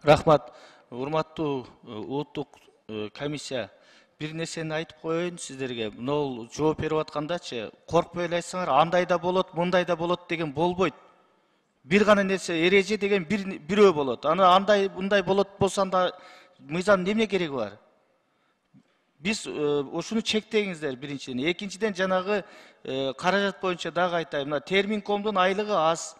Рахмат. Урматтуу улуттук комиссия, бир нерсени айтып коеюн сиздерге. Мына жооп берип аткандачы, коркпой эле айтсаңар, андай да болот, мындай да болот деген болбойт. Бир гана нерсе, эреже деген бирөө болот. Андай мындай болот болсо анда мыйзам неме кереги бар? Биз ушуну чектеңиздер биринчиден. Экинчиден жанагы каражат боюнча дагы айтайын. Мына Терминкомдун айлыгы аз.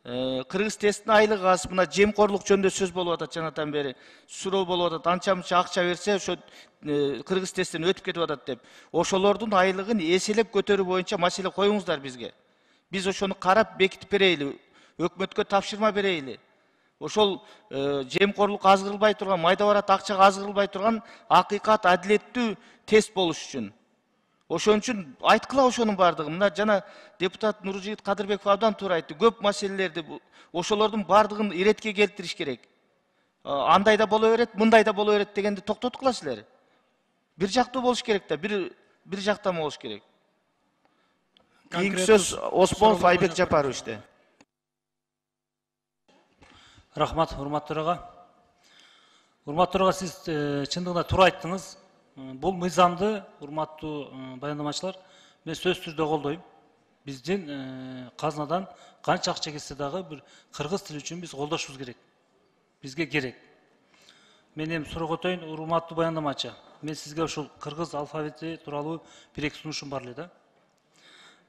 Кыргыз тесттин айлыгы аз. Мына жемкорлук жөнүндө сөз болуп атат жанатан бери. Суроо болуп атат. Анча мынча акча берсе, ошо Кыргыз тесттен өтүп кетип атат деп. Ошолордун айлыгын эселеп көтөрүү боюнча маселе коюңуздар бизге. Биз ошону карап бекитип берейли. Өкмөткө тапшырма берейли. Ошол жемкорлук аз кырылбай турган, майда барат акчага аз кырылбай турган акыйкат, адилеттүү тест болуш үчүн. Ошон үчүн айткыла ошонун бардыгын. Мына жана депутат Нуржигит Кадырбеков абдан туура айтты. Көп маселелерди ошолордун бардыгын иретке келтириш керек. Андай да боло берет, мындай да боло берет дегенди токтоткула силер. Бир жактуу болуш керек да, бир жактама болуш керек. Кийинки сөз Осмонов Айбек Жапаровичте. Рахмат, урматтуу төрага. Урматтуу төрага, сиз чындыгында туура айттыңыз. Бул мыйзамды, урматтуу баяндамачылар, мен сөзсүз түрдө колдойм. Биздин казынадан канча акча кетсе дагы бир кыргыз тили үчүн биз колдошубуз керек. Бизге керек. Мен эми суроо көтөйүн, урматтуу баяндамачы. Мен сизге ушул кыргыз алфавити тууралуу бир эки сунушум бар эле да.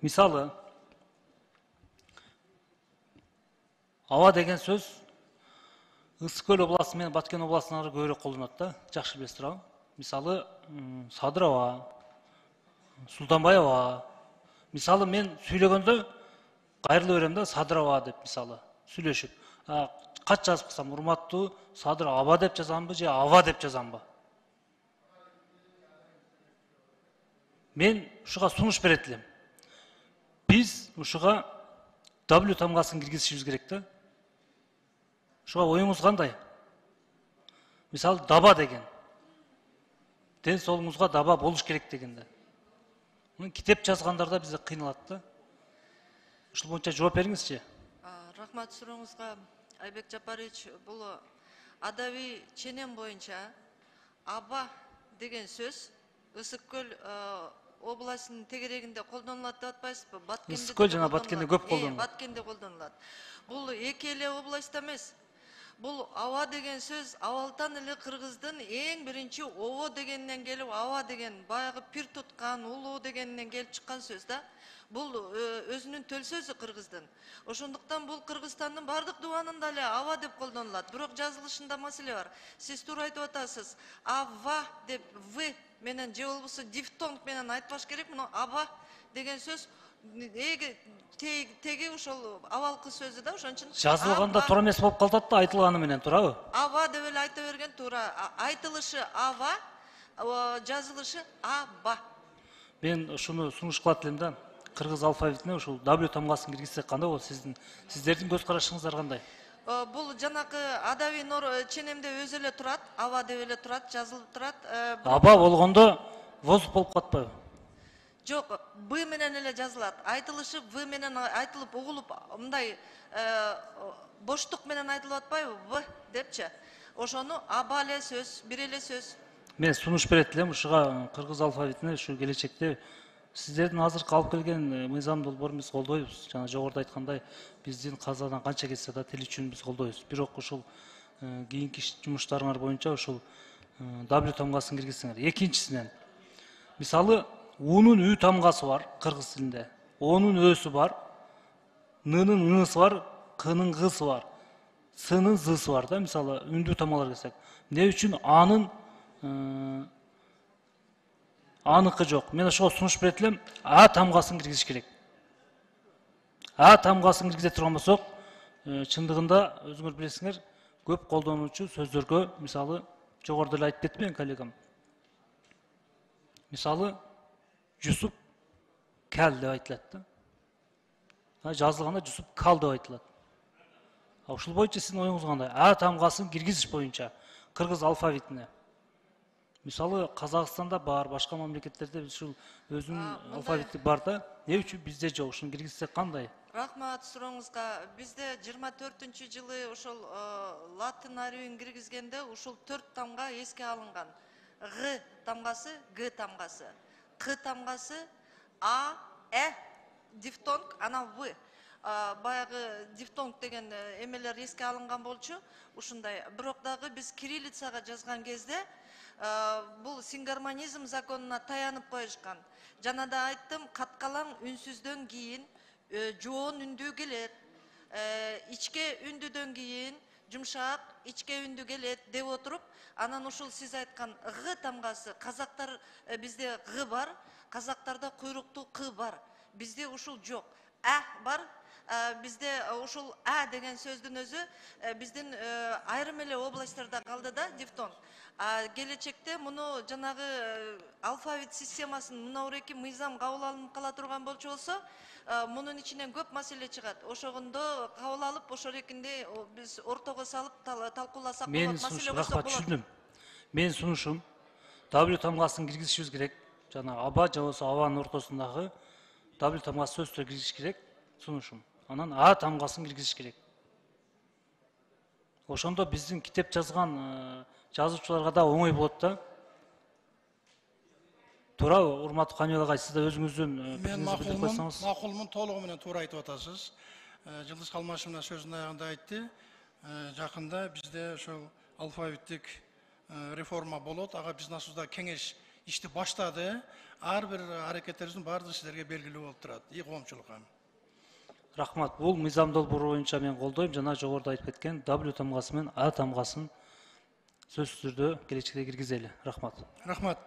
Мисалы, аба деген сөз Ысык Көл областы менен Баткен областына көбүрөөк колдонулат да, жакшы билесиз турабы. Мисалы, Садыр аба, Султанбай аба. Мисалы, мен сүйлөгөндө кайрыла берем да, Садыр аба деп мисалы сүйлөшүп. Кат жазып калсам, урматтуу Садыр аба деп жазамбы же аба деп жазамбы? Мен ушуга сунуш берет элем. Биз ушуга W тамгасын киргизишибиз керек да. Ушуга оюңуз кандай? Мисалы, даба деген. Ден соолугуңузга даба болуш керек дегенде. Китеп жазгандарда бизде кыйналат да. Ушул боюнча жооп бериңизчи. Рахмат сурооңузга, Айбек Жапарович. Бул адабий ченем боюнча аба деген сөз Ысык Көл областынын тегерегинде колдонулат деп атпайсызбы? Ысык Көл жана Баткенде көп колдонулат. Баткенде колдонулат. Бул эки эле областта эмес. Бул аба деген сөз авалдан эле кыргыздын эң биринчи ово дегенинен келип, аба деген баягы пир туткан, улуу дегенинен келип чыккан сөз да. Бул өзүнүн төл сөзү кыргыздын. Ошондуктан бул Кыргызстандын бардык дубанында эле аба деп колдонулат. Бирок жазылышында маселе бар. Сиз туура айтып атасыз. Ава деп в менен же болбосо дифтонг менен айтпаш керек. Мына аба деген сөз теги ошол абалкы сөзү да, ошон үчүн жазылганда туура эмес болуп калат да, айтылганы менен туурабы? Аба деп эле айта берген туура. Айтылышы аба, жазылышы аба. Мен ушуну сунуш кылат элем да. Кыргыз алфавитине ушул W тамгасын киргизсек кандай болот? Сиздердин көз карашыңыздар кандай? Бул жанакы адабий ченемде өзү эле турат, аба деп эле турат, жазылып турат. Аба болгондо воздух болуп калатпайбы? Жок, Б менен эле жазылат. Айтылышы В менен айтылып, угулуп, мындай боштук менен айтылып атпайбы? В депчи. Ошону аба эле сөз, бир эле сөз. Мен сунуш берет элем ушуга кыргыз алфавитине ушу келечекте сиздердин азыркы алып келген мыйзам долбоорун биз колдойбуз. Жана жогоруда айткандай, биздин казадан канча кетсе да тил үчүн биз колдойбуз. Бирок ушул кийинки жумуштарыңар боюнча ушул W тамгасын киргизсеңер. Экинчисинен, мисалы, У'нун Ü тамгасы бар кыргыз тилинде. О'нун Өсү бар, Н'нын Н'сы бар, К'нын Г'сы бар, С'нын З'сы бар да, мисалы, үндүү тамгалар келсек. Эмне үчүн аныкы жок. Мен ошого сунуш берет элем, А тамгасын киргизиш керек. А тамгасын киргизе турган болсок, чындыгында өзүңөр билесиңер, көп колдонуучу сөздөргө, мисалы, жогоруда эле айтып кетти менин коллегам. Мисалы, Жусуп Кал деп айтылат да. Жазылганда Жусуп Кал деп айтылат. Ушул боюнча сиздин оюңуз кандай? А тамгасын киргизиш боюнча кыргыз алфавитине. Мисалы, Казакстанда бар, башка мамлекеттерде ушул өзүнүн алфавити бар да. Эмне үчүн бизде жок? Ушуну киргизсек кандай? Рахмат сурооңузга. Бизде 24-жылы ошол латын арабин киргизгенде ушул 4 тамга эске алынган. Г тамгасы, Г тамгасы, К тамгасы, А, дифтонг, ана В. Баягы дифтонг деген эмелер эске алынган болчу. Ушундай. Бирок дагы биз кириллицага жазган кезде бул сингармонизм законуна таянып коюшкан. Жана да айттым, каткалаң үнсүздөн кийин жоон үндүү келет. Ичке үндүдөн кийин жумшак ичке үндү келет деп отуруп, анан ушул сиз айткан Г тамгасы, казактар бизде Г бар, казактарда куйруктуу К бар. Бизде ушул жок. Бар. Бизде ушул деген сөздүн өзү биздин айрым эле областтарда калды да дифтонг. Келечекте муну жанагы алфавит системасын мынауреки мыйзам кабыл алынып кала турган болчу болсо, мунун ичинен көп маселе чыгат. Ошондо кабыл алып, ошол экинде биз ортого салып талкууласак болот, маселе болсо болот. Түшүндүм. Менин сунушум W тамгасын киргизишибиз керек. Жана аба же болбосо абанын ортосундагы W тамгасы сөздөр киргизиш керек. Сунушум. Анан А тамгасын киргизиш керек. Ошондо биздин китеп жазган жазуучуларга да оңой болот да. Туурабы, урматтуу Каныбек агай, сиз да өзүңүздүн Мен билдирип койсоңуз. макулмун, толугу менен туура айтып атасыз. Жылдыз Калмашевна сөзүнүн аягында айтты. Жакында бизде ошол алфавиттик реформа болот. Ага биздин асубда кеңеш ишти баштады. Ар бир аракеттерибиздин баардыгы сиздерге белгилүү болуп турат. Коомчулукка. Рахмат. Бул мыйзам долбоору боюнча мен колдойм. Жана жогоруда айтып кеткен W тамгасы менен А тамгасын сөзсүз түрдө келечекте киргизели. Рахмат. Рахмат.